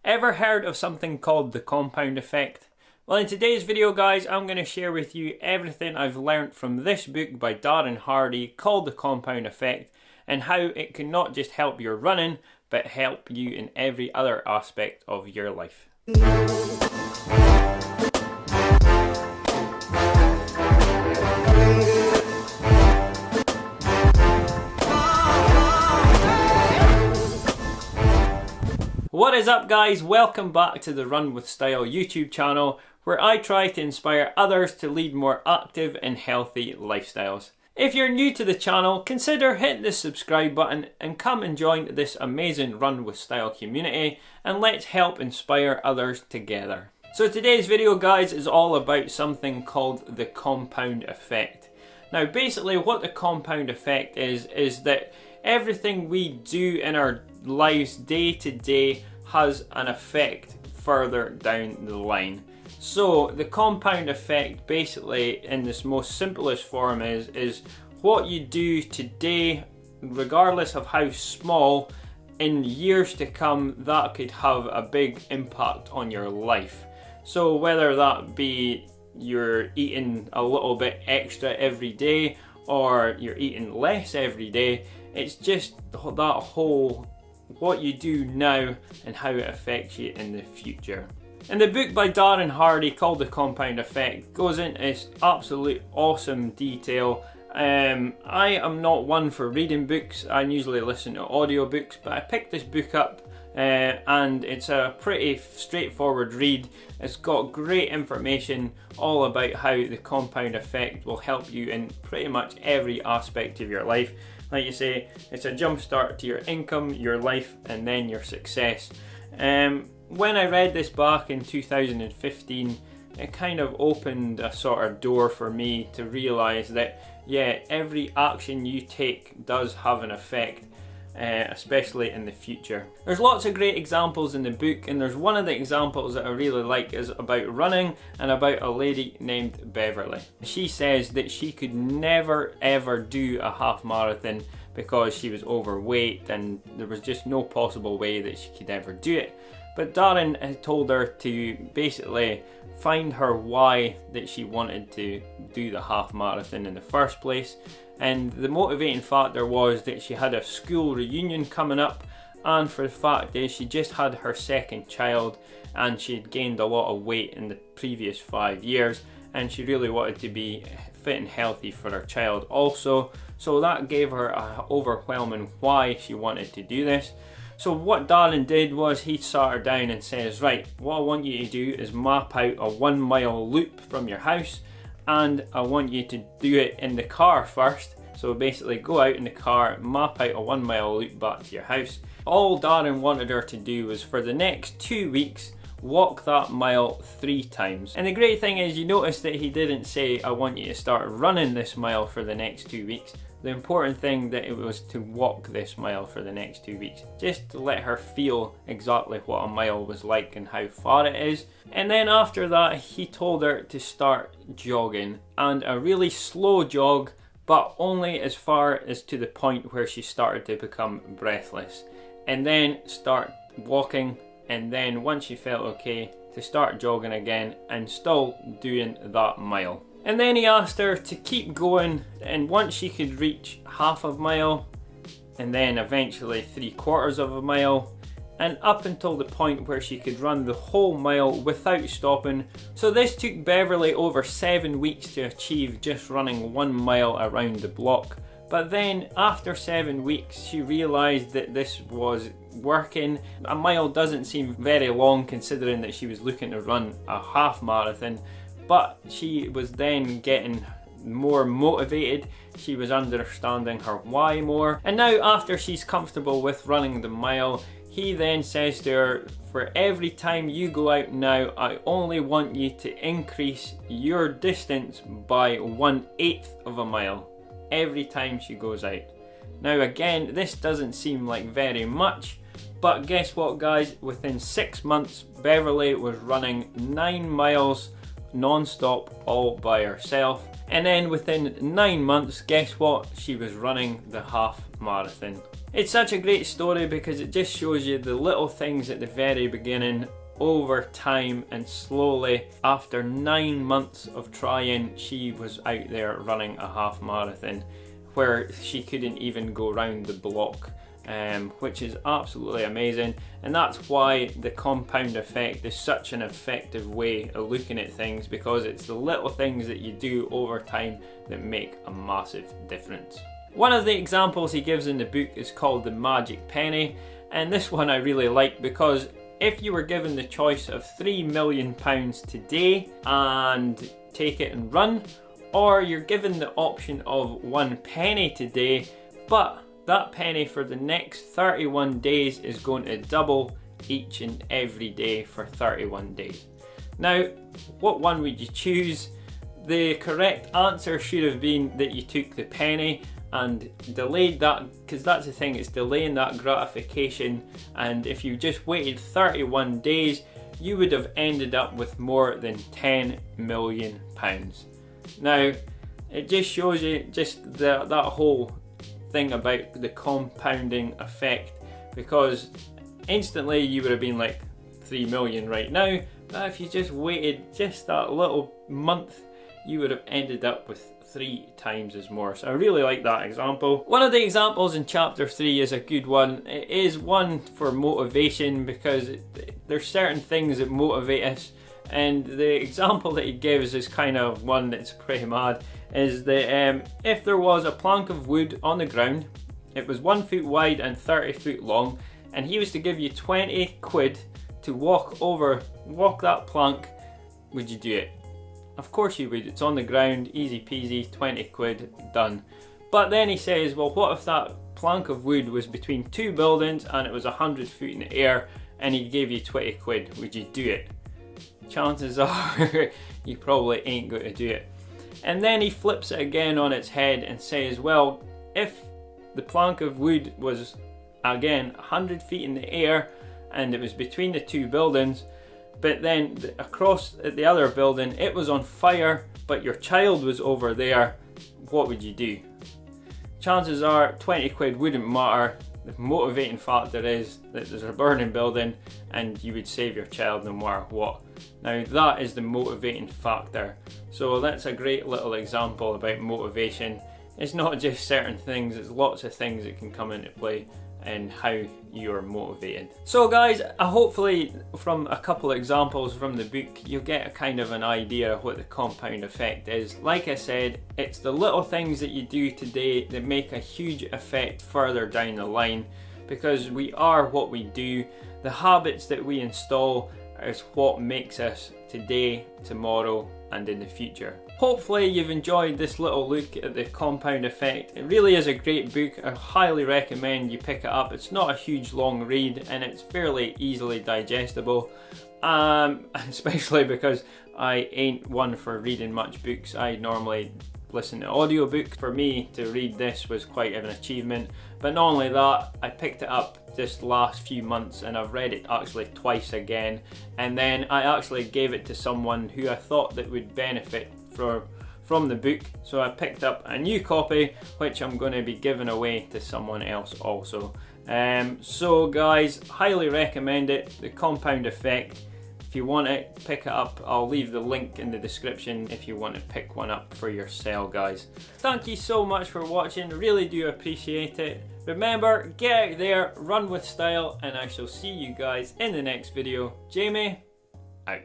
Ever heard of something called the compound effect? Well, in today's video guys, I'm going to share with you everything I've learnt from this book by Darren Hardy called the compound effect, and how it can not just help your running, but help you in every other aspect of your life. What is up guys, welcome back to the Run With Style YouTube channel, where I try to inspire others to lead more active and healthy lifestyles. If you're new to the channel, consider hitting the subscribe button and come and join this amazing Run With Style community, and let's help inspire others together. So today's video guys is all about something called the compound effect. Now basically what the compound effect is that everything we do in our lives day to day has an effect further down the line. So the compound effect basically in this most simplest form is what you do today, regardless of how small, in years to come that could have a big impact on your life. So whether that be you're eating a little bit extra every day or you're eating less every day, it's just that whole what you do now and how it affects you in the future. And the book by Darren Hardy called The Compound Effect goes into this absolute awesome detail. I am not one for reading books, I usually listen to audiobooks, but I picked this book up and it's a pretty straightforward read. It's got great information all about how the compound effect will help you in pretty much every aspect of your life. Like you say, it's a jump start to your income, your life, and then your success. When I read this back in 2015, it kind of opened a sort of door for me to realise that, yeah, every action you take does have an effect, especially in the future. There's lots of great examples in the book, and there's one of the examples that I really like is about running and about a lady named Beverly. She says that she could never ever do a half marathon because she was overweight and there was just no possible way that she could ever do it. But Darren had told her to basically find her why that she wanted to do the half marathon in the first place. And the motivating factor was that she had a school reunion coming up, and for the fact is she just had her second child and she had gained a lot of weight in the previous 5 years, and she really wanted to be fit and healthy for her child also. So that gave her an overwhelming why she wanted to do this. So what Darren did was he sat her down and says, right, what I want you to do is map out a 1 mile loop from your house, and I want you to do it in the car first. So basically go out in the car, map out a 1 mile loop back to your house. All Darren wanted her to do was for the next 2 weeks, walk that mile 3 times. And the great thing is you notice that he didn't say, I want you to start running this mile for the next 2 weeks. The important thing that it was to walk this mile for the next 2 weeks, just to let her feel exactly what a mile was like and how far it is. And then after that he told her to start jogging, and a really slow jog, but only as far as to the point where she started to become breathless, and then start walking, and then once she felt okay to start jogging again and still doing that mile. And then he asked her to keep going, and once she could reach half a mile, and then eventually 3/4 of a mile, and up until the point where she could run the whole mile without stopping. So this took Beverly over 7 weeks to achieve, just running 1 mile around the block. But then after 7 weeks she realised that this was working. A mile doesn't seem very long considering that she was looking to run a half marathon, but she was then getting more motivated, she was understanding her why more, and now after she's comfortable with running the mile, he then says to her, for every time you go out now, I only want you to increase your distance by 1/8 of a mile every time she goes out. Now again, this doesn't seem like very much, but guess what guys, within 6 months Beverly was running 9 miles non-stop all by herself, and then within 9 months, guess what, she was running the half marathon. It's such a great story because it just shows you the little things at the very beginning, over time and slowly. After 9 months of trying, she was out there running a half marathon where she couldn't even go round the block, which is absolutely amazing. And that's why the compound effect is such an effective way of looking at things, because it's the little things that you do over time that make a massive difference. One of the examples he gives in the book is called the magic penny, and this one I really like because if you were given the choice of £3 million today and take it and run, or you're given the option of 1 penny today, but that penny for the next 31 days is going to double each and every day for 31 days. Now, what one would you choose? The correct answer should have been that you took the penny and delayed that, because that's the thing, it's delaying that gratification. And if you just waited 31 days, you would have ended up with more than £10 million. Now, it just shows you just that whole thing about the compounding effect, because instantly you would have been like 3 million right now, but if you just waited just that little month, you would have ended up with 3 times as more. So I really like that example. One of the examples in chapter 3 is a good one. It is one for motivation, because there's certain things that motivate us, and the example that he gives is kind of one that's pretty mad. Is that if there was a plank of wood on the ground, it was 1 foot wide and 30 foot long, and he was to give you 20 quid to walk that plank, would you do it? Of course you would. It's on the ground, easy peasy, 20 quid, done. But then he says, well, what if that plank of wood was between 2 buildings and it was 100 feet in the air and he gave you 20 quid, would you do it? Chances are you probably ain't going to do it. And then he flips it again on its head and says, well, if the plank of wood was again 100 feet in the air and it was between the 2 buildings, but then across at the other building it was on fire, but your child was over there, what would you do? Chances are 20 quid wouldn't matter. The motivating factor is that there's a burning building and you would save your child no matter what. Now that is the motivating factor. So that's a great little example about motivation. It's not just certain things, it's lots of things that can come into play and how you're motivated. So guys, hopefully from a couple of examples from the book you'll get a kind of an idea of what the compound effect is. Like I said, it's the little things that you do today that make a huge effect further down the line, because we are what we do. The habits that we install is what makes us today, tomorrow and in the future. Hopefully you've enjoyed this little look at the compound effect. It really is a great book. I highly recommend you pick it up. It's not a huge long read and it's fairly easily digestible, especially because I ain't one for reading much books. I normally listen to audiobooks. For me to read this was quite an achievement, but not only that, I picked it up this last few months and I've read it actually twice again, and then I actually gave it to someone who I thought that would benefit from the book, so I picked up a new copy which I'm going to be giving away to someone else also. So guys, highly recommend it, the compound effect. If you want it, pick it up. I'll leave the link in the description if you want to pick one up for yourself, guys. Thank you so much for watching, really do appreciate it. Remember, get out there, run with style, and I shall see you guys in the next video. Jamie, out.